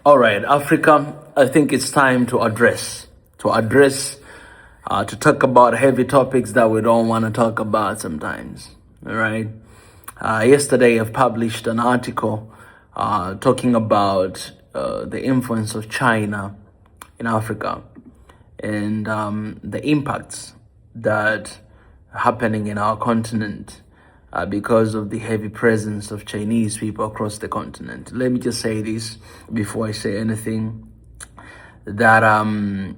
All right, Africa, I think it's time to talk about heavy topics that we don't want to talk about sometimes. All right. Yesterday, I've published an article talking about the influence of China in Africa and the impacts that are happening in our continent because of the heavy presence of Chinese people across the continent. Let me just say this before I say anything, that I'm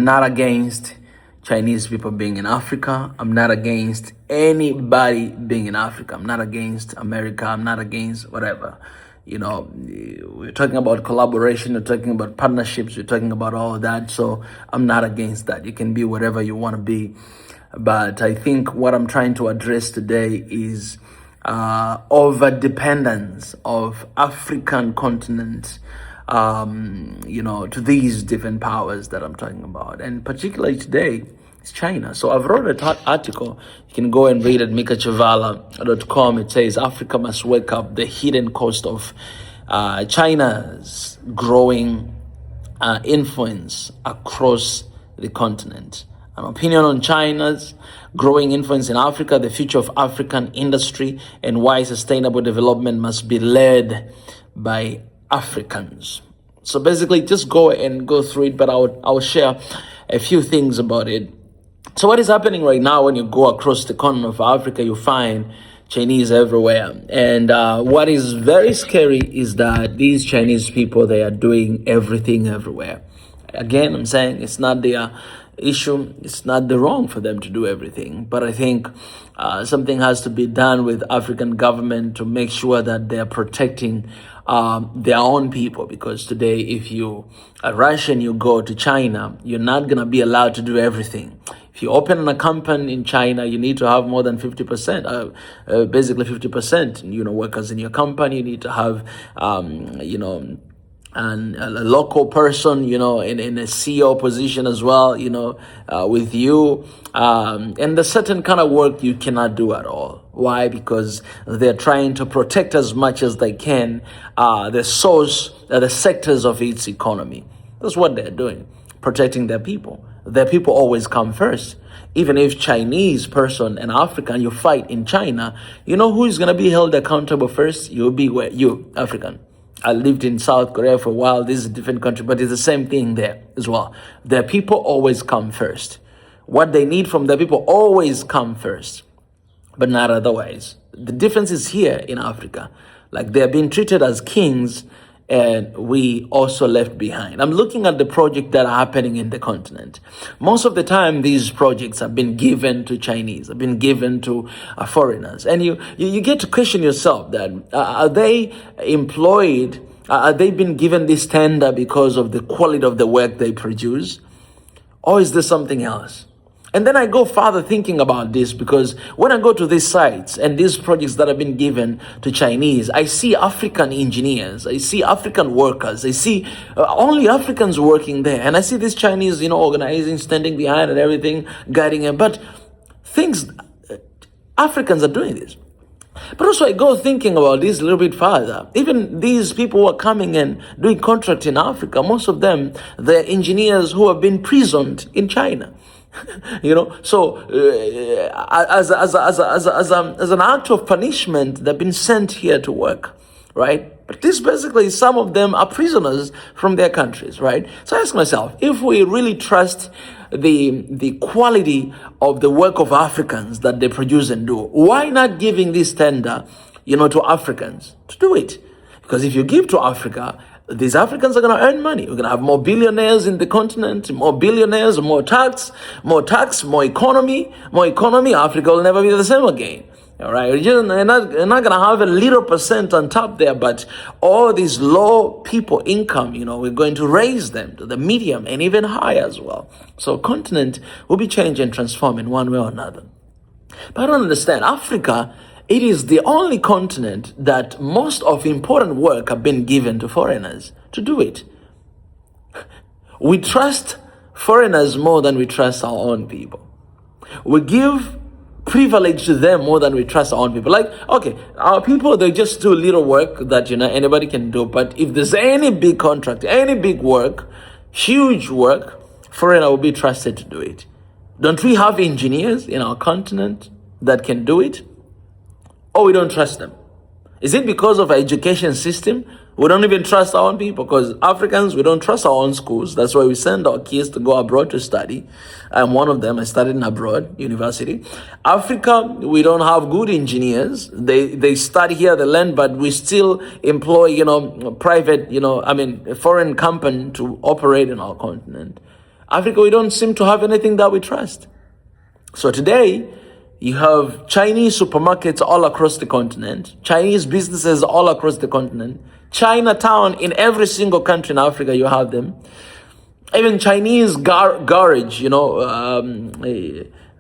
not against Chinese people being in Africa. I'm not against anybody being in Africa. I'm not against America. I'm not against whatever. You know, we're talking about collaboration, we're talking about partnerships, we're talking about all of that. So I'm not against that. You can be whatever you want to be. But I think what I'm trying to address today is over dependence of African continent, to these different powers that I'm talking about. And particularly today, it's China. So I've wrote an article. You can go and read it, mikachavala.com. It says, Africa must wake up, the hidden cost of China's growing influence across the continent. An opinion on China's growing influence in Africa, the future of African industry, and why sustainable development must be led by Africans. So basically, just go through it, but I'll share a few things about it. So what is happening right now when you go across the continent of Africa, you find Chinese everywhere. And what is very scary is that these Chinese people, they are doing everything everywhere. Again, I'm saying it's not their issue. It's not the wrong for them to do everything. But I think something has to be done with African government to make sure that they're protecting their own people. Because today, if you are Russian, you go to China, you're not going to be allowed to do everything. If you open a company in China, you need to have more than 50%, basically 50%, workers in your company. You need to have, and a local person, in a CEO position as well, with you. And the certain kind of work you cannot do at all. Why? Because they're trying to protect as much as they can the sectors of its economy. That's what they're doing, protecting their people. Their people always come first. Even if Chinese person and African, you fight in China, you know who is going to be held accountable first? You'll be you, African. I lived in South Korea for a while. This is a different country, but it's the same thing there as well. Their people always come first. What they need from their people always come first, but not otherwise. The difference is here in Africa. Like, they're being treated as kings, and we also left behind. I'm looking at the projects that are happening in the continent. Most of the time, these projects have been given to Chinese, have been given to foreigners. And you get to question yourself that, are they employed, are they been given this tender because of the quality of the work they produce? Or is there something else? And then I go further thinking about this, because when I go to these sites and these projects that have been given to Chinese, I see African engineers, I see African workers, I see only Africans working there. And I see these Chinese, organizing, standing behind and everything, guiding them. But Africans are doing this. But also I go thinking about this a little bit further. Even these people who are coming and doing contract in Africa, most of them, they're engineers who have been imprisoned in China. So as an act of punishment, they've been sent here to work, right? But this basically, some of them are prisoners from their countries, right? So I ask myself, if we really trust the quality of the work of Africans that they produce and do, why not giving this tender, to Africans to do it? Because if you give to Africa, these Africans are going to earn money. We're going to have more billionaires in the continent, more billionaires, more tax, more economy. Africa will never be the same again. All right. You're not going to have a little percent on top there, but all these low people income, we're going to raise them to the medium and even higher as well. So continent will be changed and transformed in one way or another. But I don't understand. Africa, it is the only continent that most of important work have been given to foreigners to do it. We trust foreigners more than we trust our own people. We give privilege to them more than we trust our own people. Like, okay, our people, they just do little work that, anybody can do. But if there's any big contract, any big work, huge work, foreigner will be trusted to do it. Don't we have engineers in our continent that can do it? Or we don't trust them? Is it because of our education system? We don't even trust our own people, because Africans, we don't trust our own schools. That's why we send our kids to go abroad to study. I'm one of them. I studied in abroad university. Africa, we don't have good engineers. They study here, they learn, but we still employ, private, a foreign company to operate in our continent. Africa, we don't seem to have anything that we trust. So today, you have Chinese supermarkets all across the continent, Chinese businesses all across the continent, Chinatown in every single country in Africa, you have them. Even Chinese garage,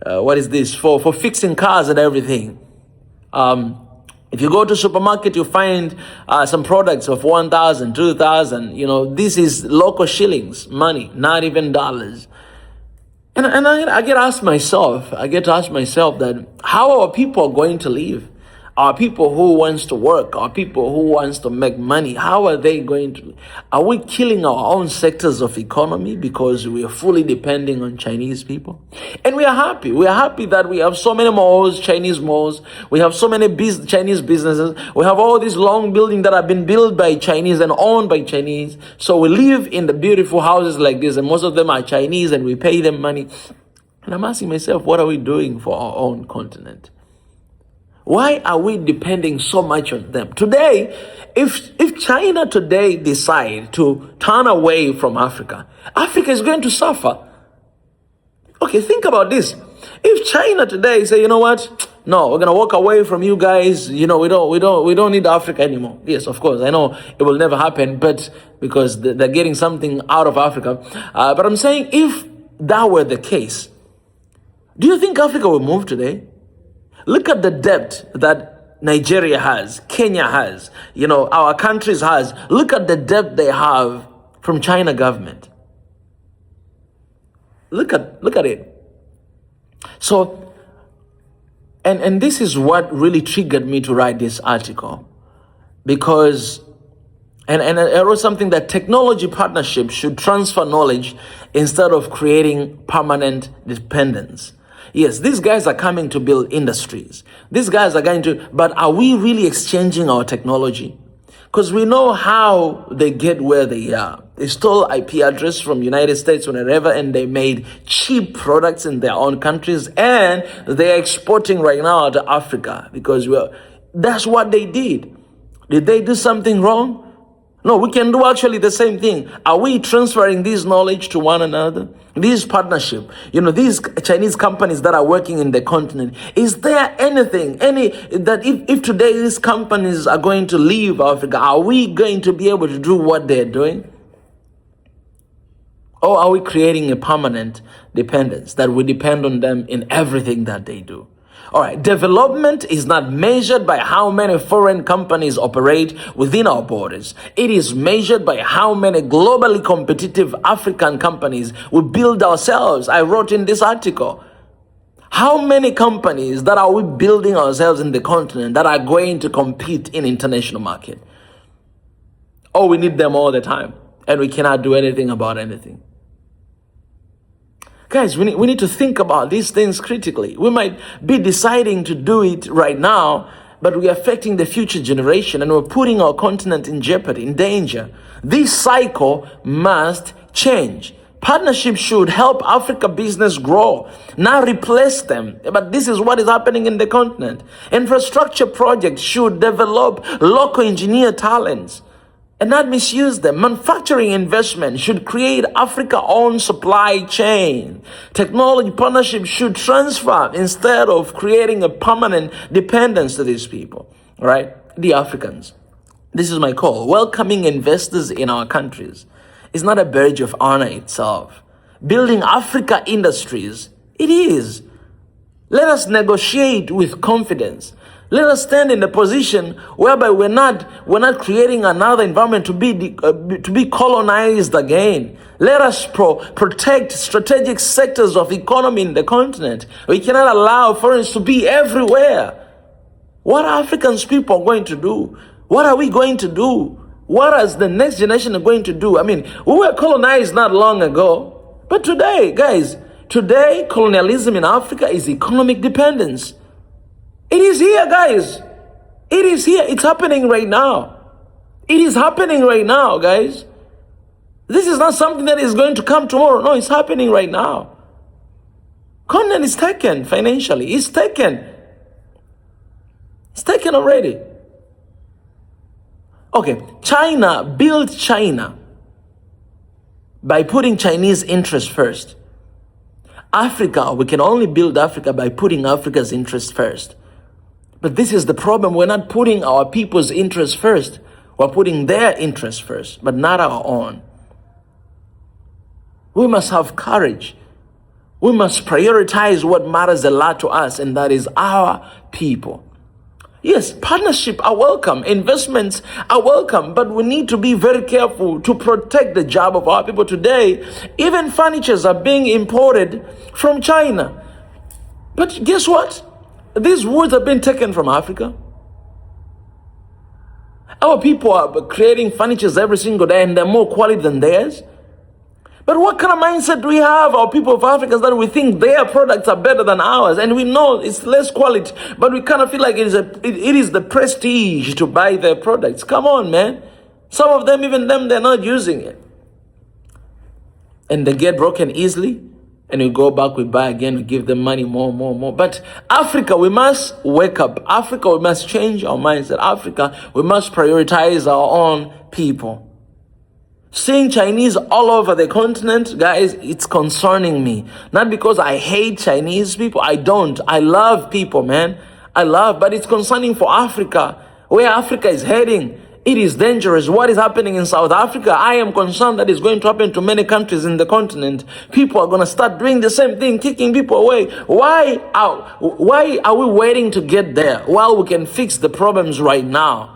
what is this, for fixing cars and everything. If you go to supermarket, you find some products of 1,000, 2,000, this is local shillings, money, not even dollars. And I get to ask myself that how are people going to live? Are people who wants to work? Are people who wants to make money? How are they going to? Are we killing our own sectors of economy because we are fully depending on Chinese people? And we are happy. We are happy that we have so many malls, Chinese malls. We have so many Chinese businesses. We have all these long buildings that have been built by Chinese and owned by Chinese. So we live in the beautiful houses like this, and most of them are Chinese, and we pay them money. And I'm asking myself, what are we doing for our own continent? Why are we depending so much on them? Today, if China today decide to turn away from Africa, Africa is going to suffer. Okay, think about this. If China today say, you know what? No, we're gonna walk away from you guys. We don't need Africa anymore. Yes, of course, I know it will never happen, but because they're getting something out of Africa. But I'm saying, if that were the case, do you think Africa will move today? Look at the debt that Nigeria has, Kenya has, our countries has. Look at the debt they have from China government. Look at it. So, and this is what really triggered me to write this article, because, and I wrote something that technology partnerships should transfer knowledge instead of creating permanent dependence. Yes, these guys are coming to build industries. These guys are going to, but are we really exchanging our technology? Because we know how they get where they are. They stole IP address from United States or wherever, and they made cheap products in their own countries, and they're exporting right now to Africa because that's what they did. Did they do something wrong? No, we can do actually the same thing. Are we transferring this knowledge to one another? This partnership, these Chinese companies that are working in the continent, is there anything, that if today these companies are going to leave Africa, are we going to be able to do what they're doing? Or are we creating a permanent dependence that we depend on them in everything that they do? All right, development is not measured by how many foreign companies operate within our borders. It is measured by how many globally competitive African companies we build ourselves. I wrote in this article, how many companies that are we building ourselves in the continent that are going to compete in international market? Oh, we need them all the time, and we cannot do anything about anything. Guys, we need to think about these things critically. We might be deciding to do it right now, but we are affecting the future generation, and we're putting our continent in jeopardy, in danger. This cycle must change. Partnerships should help Africa business grow, not replace them. But this is what is happening in the continent. Infrastructure projects should develop local engineer talents and not misuse them. Manufacturing investment should create Africa-owned supply chain. Technology partnership should transfer instead of creating a permanent dependence to these people. All right, the Africans. This is my call. Welcoming investors in our countries is not a badge of honor itself. Building Africa industries, it is. Let us negotiate with confidence. Let us stand in the position whereby we're not creating another environment to be colonized again. Let us protect strategic sectors of economy in the continent. We cannot allow foreigners to be everywhere. What are Africans people going to do? What are we going to do? What is the next generation going to do? I mean, we were colonized not long ago. But today, guys, colonialism in Africa is economic dependence. It is here, guys. It is here. It's happening right now. It is happening right now, guys. This is not something that is going to come tomorrow. No, it's happening right now. Continent is taken financially. It's taken. It's taken already. Okay, China built China by putting Chinese interests first. Africa, we can only build Africa by putting Africa's interests first. But this is the problem. We're not putting our people's interests first. We're putting their interests first, but not our own. We must have courage. We must prioritize what matters a lot to us, and that is our people. Yes, partnerships are welcome, investments are welcome, but we need to be very careful to protect the job of our people. Today, even furnitures are being imported from China. But guess what? These woods have been taken from Africa. Our people are creating furnitures every single day, and they're more quality than theirs. But what kind of mindset do we have, our people of Africa, that we think their products are better than ours? And we know it's less quality, but we kind of feel like it is the prestige to buy their products. Come on, man. Some of them, even them, they're not using it. And they get broken easily. And we go back, we buy again, we give them money, more. But Africa, we must wake up. Africa, we must change our mindset. Africa, we must prioritize our own people. Seeing Chinese all over the continent, guys, it's concerning me. Not because I hate Chinese people. I don't. I love people, man. But it's concerning for Africa. Where Africa is heading, it is dangerous. What is happening in South Africa, I am concerned that is going to happen to many countries in the continent. People are going to start doing the same thing, kicking people away. Why are we waiting to get there while we can fix the problems right now?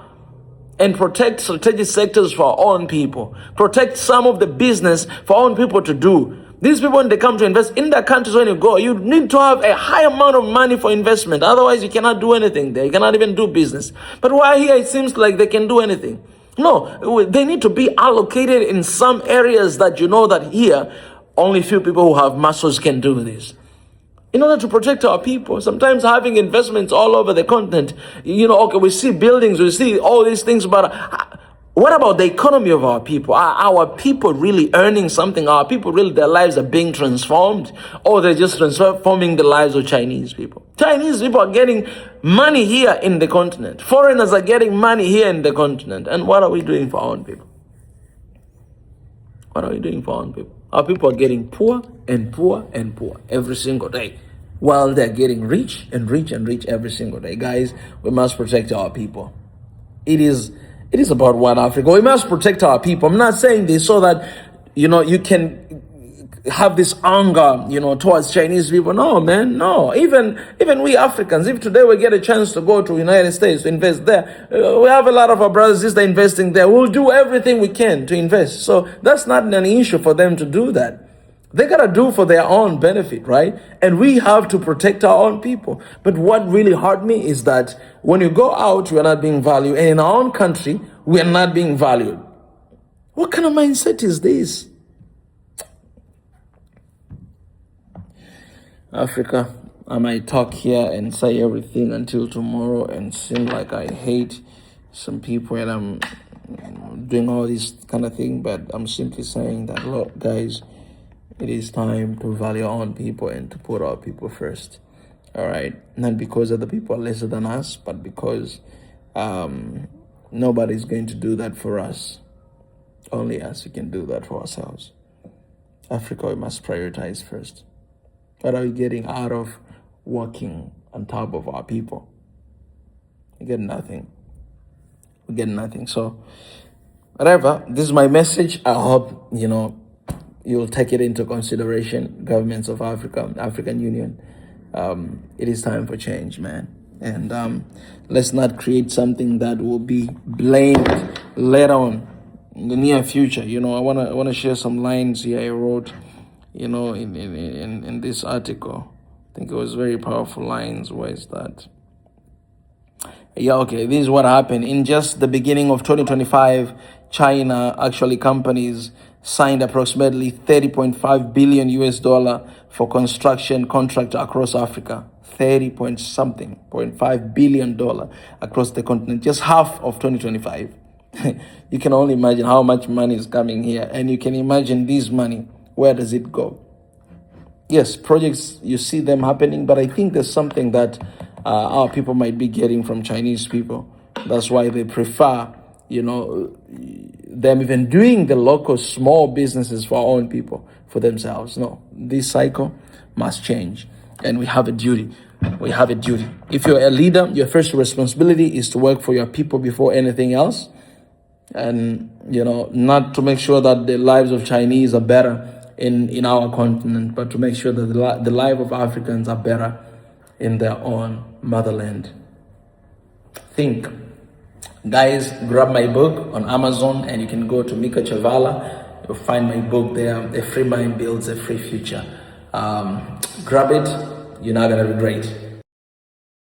And protect strategic sectors for our own people. Protect some of the business for our own people to do. These people, when they come to invest in their countries, when you go, you need to have a high amount of money for investment. Otherwise, you cannot do anything there. You cannot even do business. But why here it seems like they can do anything? No, they need to be allocated in some areas that you know that here, only few people who have muscles can do this. In order to protect our people, sometimes having investments all over the continent, okay, we see buildings, we see all these things, but what about the economy of our people? Are our people really earning something? Are our people really, their lives are being transformed? Or they're just transforming the lives of Chinese people? Chinese people are getting money here in the continent. Foreigners are getting money here in the continent. And what are we doing for our own people? What are we doing for our own people? Our people are getting poor and poor and poor every single day, while they're getting rich and rich and rich every single day. Guys, we must protect our people. It is about what Africa. We must protect our people. I'm not saying this so that, you can have this anger, towards Chinese people. No, man, no. Even we Africans, if today we get a chance to go to United States to invest there, we have a lot of our brothers and sisters investing there. We'll do everything we can to invest. So that's not an issue for them to do that. They got to do for their own benefit, right? And we have to protect our own people. But what really hurt me is that when you go out, we are not being valued. And in our own country, we are not being valued. What kind of mindset is this? Africa, I might talk here and say everything until tomorrow and seem like I hate some people and I'm doing all this kind of thing, but I'm simply saying that, look, guys, it is time to value our own people and to put our people first. All right? Not because other people are lesser than us, but because nobody's going to do that for us. Only us who can do that for ourselves. Africa, we must prioritize first. What are we getting out of working on top of our people? We get nothing. We get nothing. So, whatever, this is my message. I hope, you'll take it into consideration. Governments of Africa, African Union. It is time for change, man. and let's not create something that will be blamed later on in the near future. You know, I wanna share some lines here I wrote, you know, in this article. I think it was very powerful lines. Where is that? Yeah, okay. This is what happened in just the beginning of 2025. China, actually, companies signed approximately 30.5 billion US dollar for construction contract across Africa. 30 point something, $0.5 billion across the continent, just half of 2025. You can only imagine how much money is coming here, and you can imagine this money, where does it go? Yes, projects, you see them happening, but I think there's something that our people might be getting from Chinese people. That's why they prefer, you know, them even doing the local small businesses for our own people, for themselves. No, this cycle must change, and we have a duty. We have a duty. If you're a leader, your first responsibility is to work for your people before anything else, and, you know, not to make sure that the lives of Chinese are better in our continent, but to make sure that the life of Africans are better in their own motherland. Think. Guys, grab my book on Amazon, and you can go to Mikachavala. You'll find my book there. A Free Mind Builds a Free Future. Grab it. You're not going to regret.